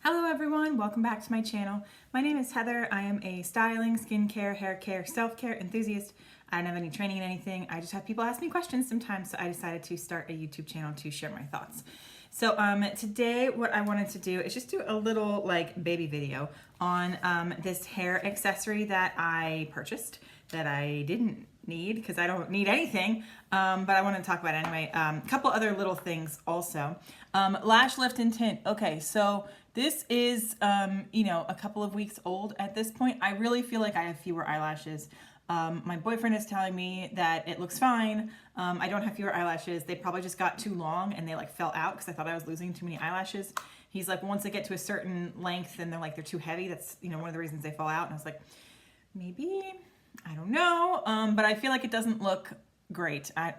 Hello everyone, welcome back to my channel. My name is Heather. I am a styling, skincare, hair care, self-care enthusiast. I don't have any training in anything. I just have people ask me questions sometimes, so I decided to start a YouTube channel to share my thoughts. So today what I wanted to do is just do a little like baby video on this hair accessory that I purchased that I didn't need because I don't need anything, but I want to talk about it anyway. A couple other little things also. Lash lift and tint. Okay, so this is, a couple of weeks old at this point. I really feel like I have fewer eyelashes. My boyfriend is telling me that it looks fine. I don't have fewer eyelashes. They probably just got too long and they like fell out because I thought I was losing too many eyelashes. He's like, once they get to a certain length and they're too heavy, that's, one of the reasons they fall out. And I was like, maybe, I don't know. But I feel like it doesn't look great. I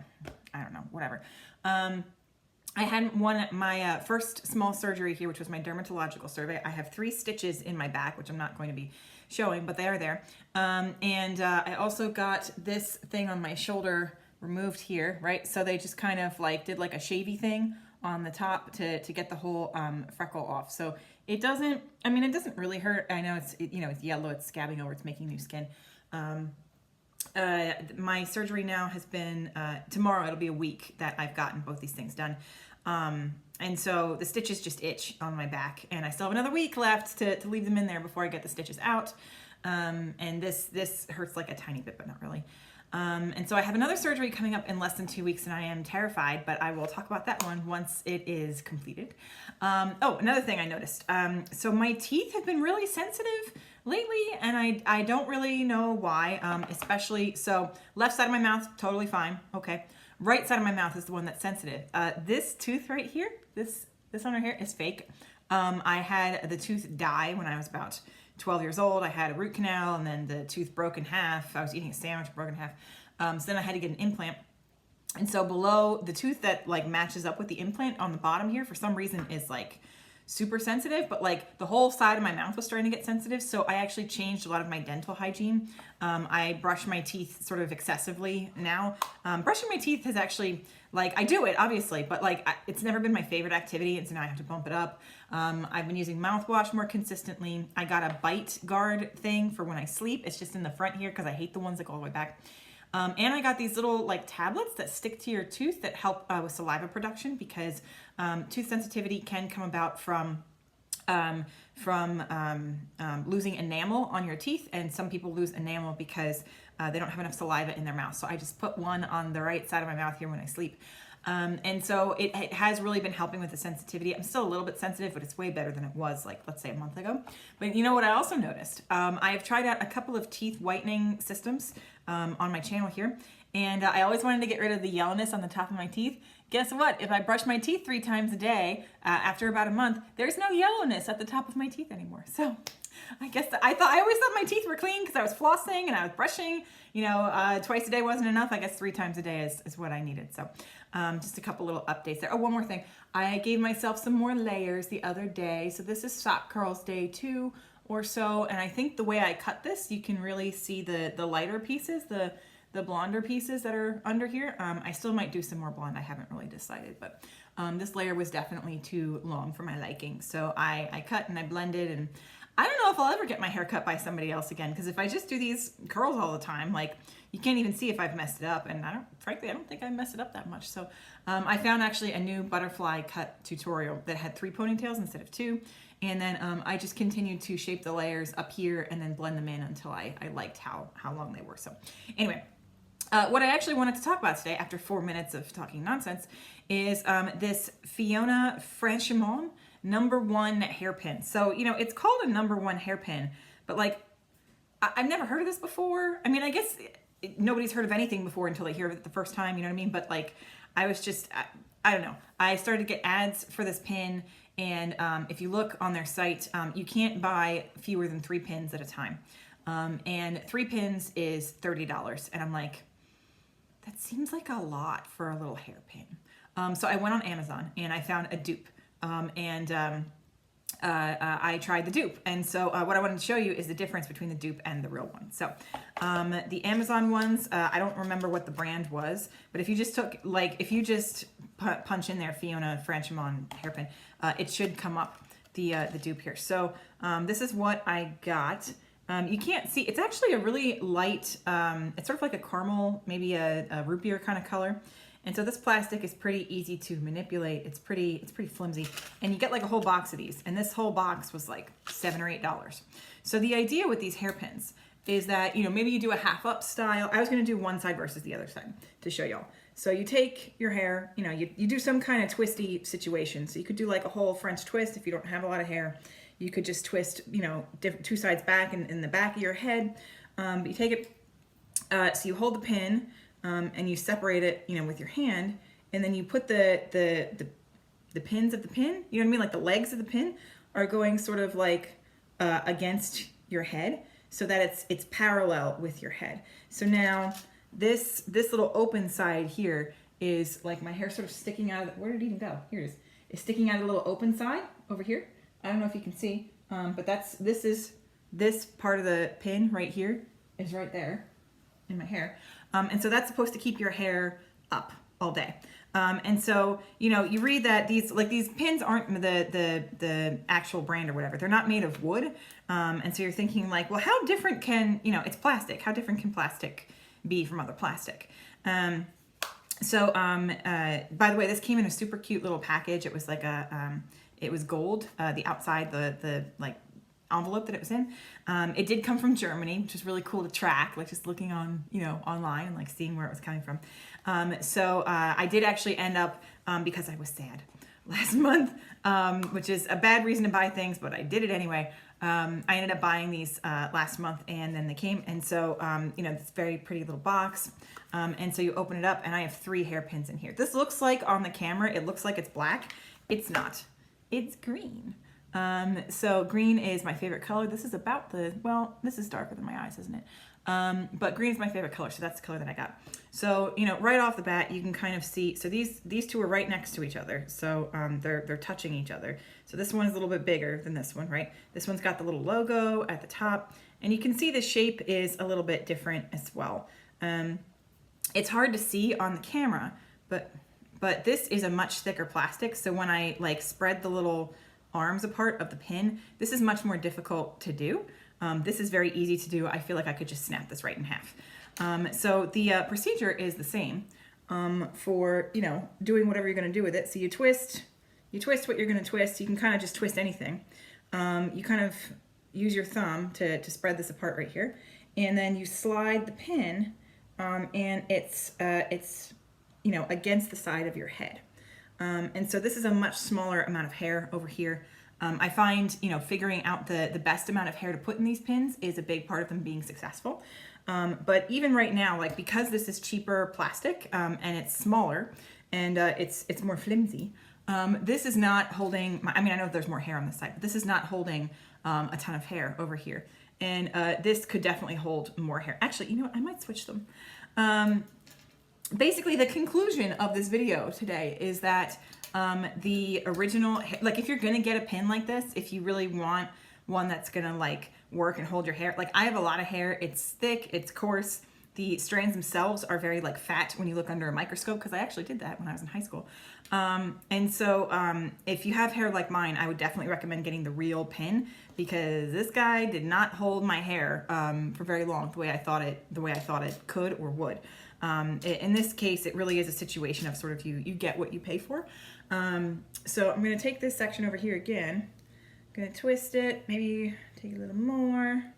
don't know, whatever. I had my first small surgery here, which was my dermatological survey. I have 3 stitches in my back, which I'm not going to be showing, but they are there. I also got this thing on my shoulder removed here, right? So they just kind of like did like a shavy thing on the top to get the whole freckle off. So it doesn't really hurt. I know it's yellow, it's scabbing over, it's making new skin. My surgery now has been, tomorrow it'll be a week that I've gotten both these things done. And so the stitches just itch on my back and I still have another week left to leave them in there before I get the stitches out. And this hurts like a tiny bit, but not really. And so I have another surgery coming up in less than 2 weeks and I am terrified, but I will talk about that one once it is completed. Oh, another thing I noticed. So my teeth have been really sensitive lately and I don't really know why, especially, so left side of my mouth, totally fine. Okay. Right side of my mouth is the one that's sensitive. This tooth right here, this one right here is fake. I had the tooth die when I was about 12 years old. I had a root canal and then the tooth broke in half. I was eating a sandwich, broke in half. So then I had to get an implant. And so below the tooth that like matches up with the implant on the bottom here, for some reason is like super sensitive, but like the whole side of my mouth was starting to get sensitive. So I actually changed a lot of my dental hygiene. I brush my teeth sort of excessively now. Brushing my teeth has actually, like, I do it obviously, but like it's never been my favorite activity. And so now I have to bump it up. I've been using mouthwash more consistently. I got a bite guard thing for when I sleep. It's just in the front here because I hate the ones that go all the way back. And I got these little like tablets that stick to your tooth that help with saliva production because tooth sensitivity can come about from losing enamel on your teeth, and some people lose enamel because they don't have enough saliva in their mouth. So I just put one on the right side of my mouth here when I sleep. And so it has really been helping with the sensitivity. I'm still a little bit sensitive, but it's way better than it was like, let's say a month ago. But you know what I also noticed? I have tried out a couple of teeth whitening systems on my channel here. And I always wanted to get rid of the yellowness on the top of my teeth. Guess what? If I brush my teeth 3 times a day, after about a month, there's no yellowness at the top of my teeth anymore. So I guess I always thought my teeth were clean because I was flossing and I was brushing, twice a day wasn't enough. I guess 3 times a day is what I needed. So just a couple little updates there. Oh, one more thing. I gave myself some more layers the other day. So this is Stop Curls Day 2 or so. And I think the way I cut this, you can really see the lighter pieces, the blonder pieces that are under here. I still might do some more blonde. I haven't really decided, but this layer was definitely too long for my liking. So I cut and I blended, and I don't know if I'll ever get my hair cut by somebody else again, because if I just do these curls all the time, like you can't even see if I've messed it up, and frankly, I don't think I messed it up that much. So I found actually a new butterfly cut tutorial that had 3 ponytails instead of 2. And then I just continued to shape the layers up here and then blend them in until I liked how long they were. So anyway, what I actually wanted to talk about today, after 4 minutes of talking nonsense, is this Fiona Franchimon #1 hairpin. So, it's called a #1 hairpin, but like, I've never heard of this before. I mean, I guess nobody's heard of anything before until they hear of it the first time, you know what I mean? But like, I was just, I don't know. I started to get ads for this pin, and if you look on their site, you can't buy fewer than 3 pins at a time. And 3 pins is $30. And I'm like, that seems like a lot for a little hairpin. So I went on Amazon and I found a dupe. I tried the dupe. And so what I wanted to show you is the difference between the dupe and the real one. So the Amazon ones, I don't remember what the brand was, but if you just punch in there Fiona Franchimon hairpin, it should come up. the dupe here. So this is what I got. You can't see, it's actually a really light, it's sort of like a caramel, maybe a root beer kind of color. And so this plastic is pretty easy to manipulate. It's pretty flimsy. And you get like a whole box of these. And this whole box was like $7 or $8. So the idea with these hairpins is that, you know, maybe you do a half up style. I was gonna do one side versus the other side to show y'all. So you take your hair, you know, you do some kind of twisty situation. So you could do like a whole French twist if you don't have a lot of hair. You could just twist, you know, two sides back in the back of your head. But you take it, so you hold the pin, and you separate it, you know, with your hand, and then you put the pins of the pin, you know what I mean? Like the legs of the pin are going sort of like against your head so that it's parallel with your head. So now this little open side here is like my hair sort of sticking out of where did it even go? Here it is. It's sticking out of the little open side over here. I don't know if you can see, but this part of the pin right here is right there in my hair. And so that's supposed to keep your hair up all day. And so, you know, you read that these pins aren't the actual brand or whatever. They're not made of wood. And so you're thinking like, well, how different can, you know, it's plastic. How different can plastic be from other plastic? By the way, this came in a super cute little package. It was like it was gold, the outside, the like envelope that it was in. It did come from Germany, which is really cool to track, like just looking on, you know, online and like seeing where it was coming from. I did actually end up, because I was sad last month, which is a bad reason to buy things, but I did it anyway. I ended up buying these last month, and then they came. And so, you know, this very pretty little box. And so you open it up, and I have 3 hairpins in here. This looks like on the camera, it looks like it's black. It's not. It's green. So green is my favorite color. This is about this is darker than my eyes, isn't it? But green is my favorite color, so that's the color that I got. So, you know, right off the bat, you can kind of see, so these two are right next to each other. So they're touching each other. So this one is a little bit bigger than this one, right? This one's got the little logo at the top, and you can see the shape is a little bit different as well. It's hard to see on the camera, but this is a much thicker plastic. So when I like spread the little arms apart of the pin, this is much more difficult to do. This is very easy to do. I feel like I could just snap this right in half. So the procedure is the same for, you know, doing whatever you're going to do with it. So you twist what you're going to twist. You can kind of just twist anything. You kind of use your thumb to spread this apart right here, and then you slide the pin, and it's you know, against the side of your head. And so this is a much smaller amount of hair over here. I find, you know, figuring out the best amount of hair to put in these pins is a big part of them being successful. But even right now, like, because this is cheaper plastic, and it's smaller, and it's more flimsy, this is not holding, I mean, I know there's more hair on this side, but this is not holding a ton of hair over here. And this could definitely hold more hair. Actually, you know what, I might switch them. Basically, the conclusion of this video today is that the original, like, if you're gonna get a pin like this, if you really want one that's gonna like work and hold your hair, like, I have a lot of hair, it's thick, it's coarse, the strands themselves are very like fat when you look under a microscope, because I actually did that when I was in high school. And so if you have hair like mine, I would definitely recommend getting the real pin, because this guy did not hold my hair for very long the way I thought it could or would. In this case, it really is a situation of sort of you get what you pay for. So I'm going to take this section over here again. I'm going to twist it, maybe take a little more. Now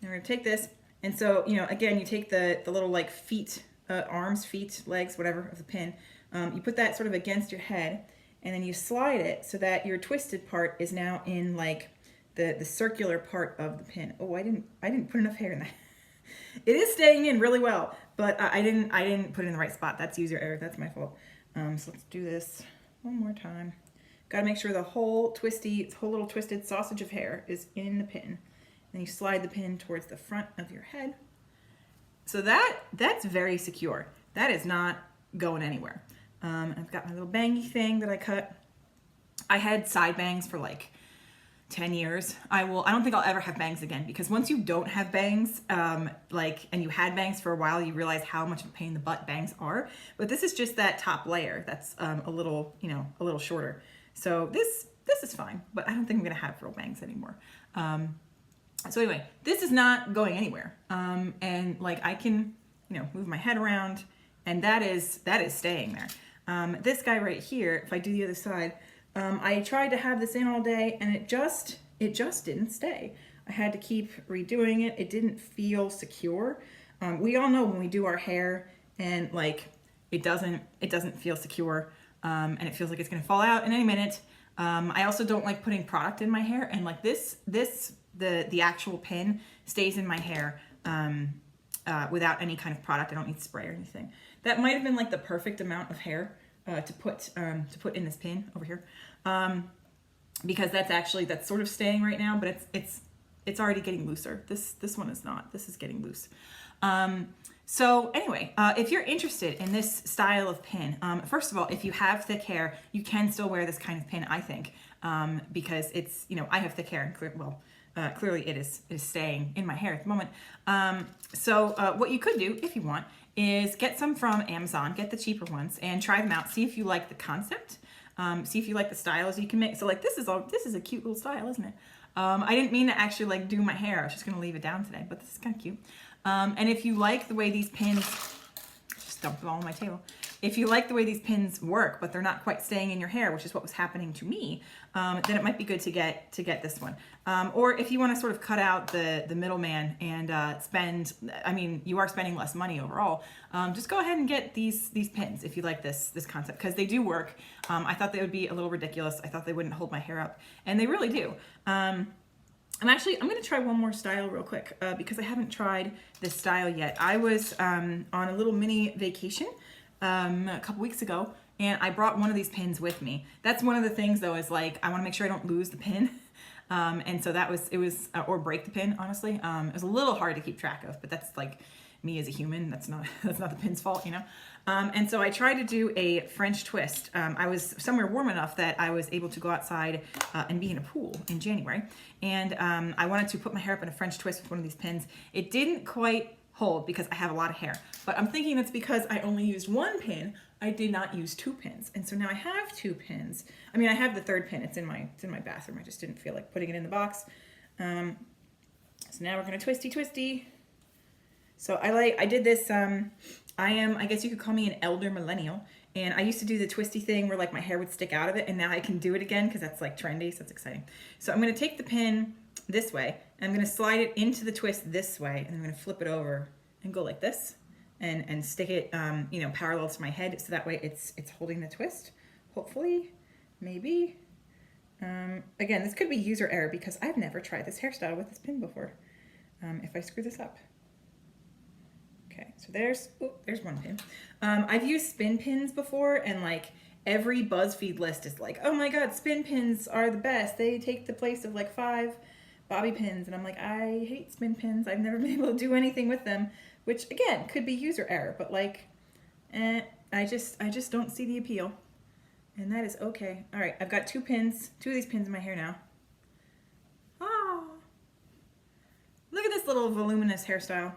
we're going to take this. And so, you know, again, you take the little like feet, arms, feet, legs, whatever of the pin. You put that sort of against your head, and then you slide it so that your twisted part is now in like the circular part of the pin. Oh, I didn't put enough hair in that. It is staying in really well, but I didn't put it in the right spot. That's user error. That's my fault. So let's do this one more time. Got to make sure the whole little twisted sausage of hair is in the pin. Then you slide the pin towards the front of your head. So that's very secure. That is not going anywhere. I've got my little bangy thing that I cut. I had side bangs for like 10 years. I don't think I'll ever have bangs again, because once you don't have bangs, and you had bangs for a while, you realize how much of a pain in the butt bangs are. But this is just that top layer that's a little shorter. So this this is fine, but I don't think I'm gonna have real bangs anymore. So anyway, this is not going anywhere. And like I can, you know, move my head around, and that is staying there. This guy right here, if I do the other side, I tried to have this in all day, and it just didn't stay. I had to keep redoing it. It didn't feel secure. We all know when we do our hair and like it doesn't feel secure, and it feels like it's gonna fall out in any minute. I also don't like putting product in my hair, and like the actual pin stays in my hair without any kind of product. I don't need spray or anything. That might have been like the perfect amount of hair to put in this pin over here, because that's sort of staying right now, but it's already getting looser. This one is not. This is getting loose. So anyway, if you're interested in this style of pin, first of all, if you have thick hair, you can still wear this kind of pin, I think, because it's, you know, I have thick hair, and clearly it is staying in my hair at the moment. So what you could do, if you want, is get some from Amazon, get the cheaper ones, and try them out. See if you like the concept. See if you like the styles you can make. So like this is a cute little style, isn't it? I didn't mean to actually like do my hair. I was just gonna leave it down today, but this is kind of cute. And if you like the way these pins, just dumped them all on my table. If you like the way these pins work, but they're not quite staying in your hair, which is what was happening to me, then it might be good to get this one. Or if you want to sort of cut out the middleman and spend, I mean, you are spending less money overall. Just go ahead and get these pins if you like this concept, because they do work. I thought they would be a little ridiculous. I thought they wouldn't hold my hair up, and they really do. I'm going to try one more style real quick because I haven't tried this style yet. I was on a little mini vacation a couple weeks ago, and I brought one of these pins with me. That's one of the things though, is like, I want to make sure I don't lose the pin. And so or break the pin, honestly. It was a little hard to keep track of, but that's like me as a human. That's not the pin's fault, you know? And so I tried to do a French twist. I was somewhere warm enough that I was able to go outside and be in a pool in January. And I wanted to put my hair up in a French twist with one of these pins. It didn't quite hold because I have a lot of hair, but I'm thinking that's because I only used one pin. I did not use two pins. And so now I have two pins. I mean, I have the third pin. It's in my bathroom. I just didn't feel like putting it in the box. So now we're gonna twisty. So I did this, I guess you could call me an elder millennial. And I used to do the twisty thing where like my hair would stick out of it, and now I can do it again because that's like trendy, so it's exciting. So I'm gonna take the pin this way, and I'm gonna slide it into the twist this way, and I'm gonna flip it over and go like this, and stick it, you know, parallel to my head, so that way it's holding the twist, hopefully, maybe. Again, this could be user error because I've never tried this hairstyle with this pin before. If I screw this up. Okay, so there's one pin. I've used spin pins before, and like every BuzzFeed list is like, oh my God, spin pins are the best. They take the place of like 5 bobby pins. And I'm like, I hate spin pins. I've never been able to do anything with them, which again, could be user error, but like, I just don't see the appeal, and that is okay. All right, I've got two of these pins in my hair now. Oh, look at this little voluminous hairstyle.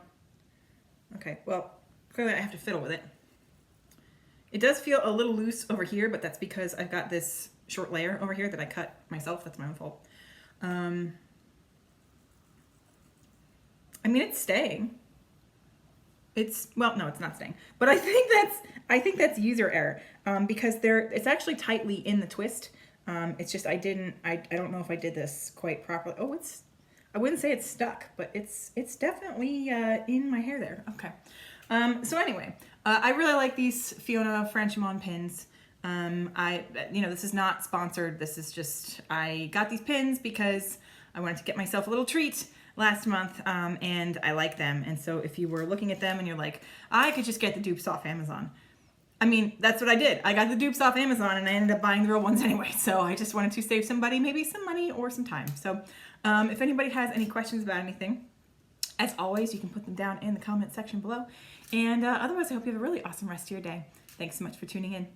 Okay, well, clearly I have to fiddle with it. It does feel a little loose over here, but that's because I've got this short layer over here that I cut myself. That's my own fault. I mean, it's staying. Well, no, it's not staying. But I think that's user error because it's actually tightly in the twist. It's just I don't know if I did this quite properly. Oh, I wouldn't say it's stuck, but it's definitely in my hair there. Okay. So anyway, I really like these Fiona Franchimon pins. This is not sponsored. This is just, I got these pins because I wanted to get myself a little treat last month, and I like them. And so if you were looking at them and you're like, I could just get the dupes off Amazon. I mean, that's what I did. I got the dupes off Amazon, and I ended up buying the real ones anyway. So I just wanted to save somebody maybe some money or some time. So if anybody has any questions about anything, as always, you can put them down in the comment section below. And otherwise, I hope you have a really awesome rest of your day. Thanks so much for tuning in.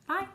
Bye.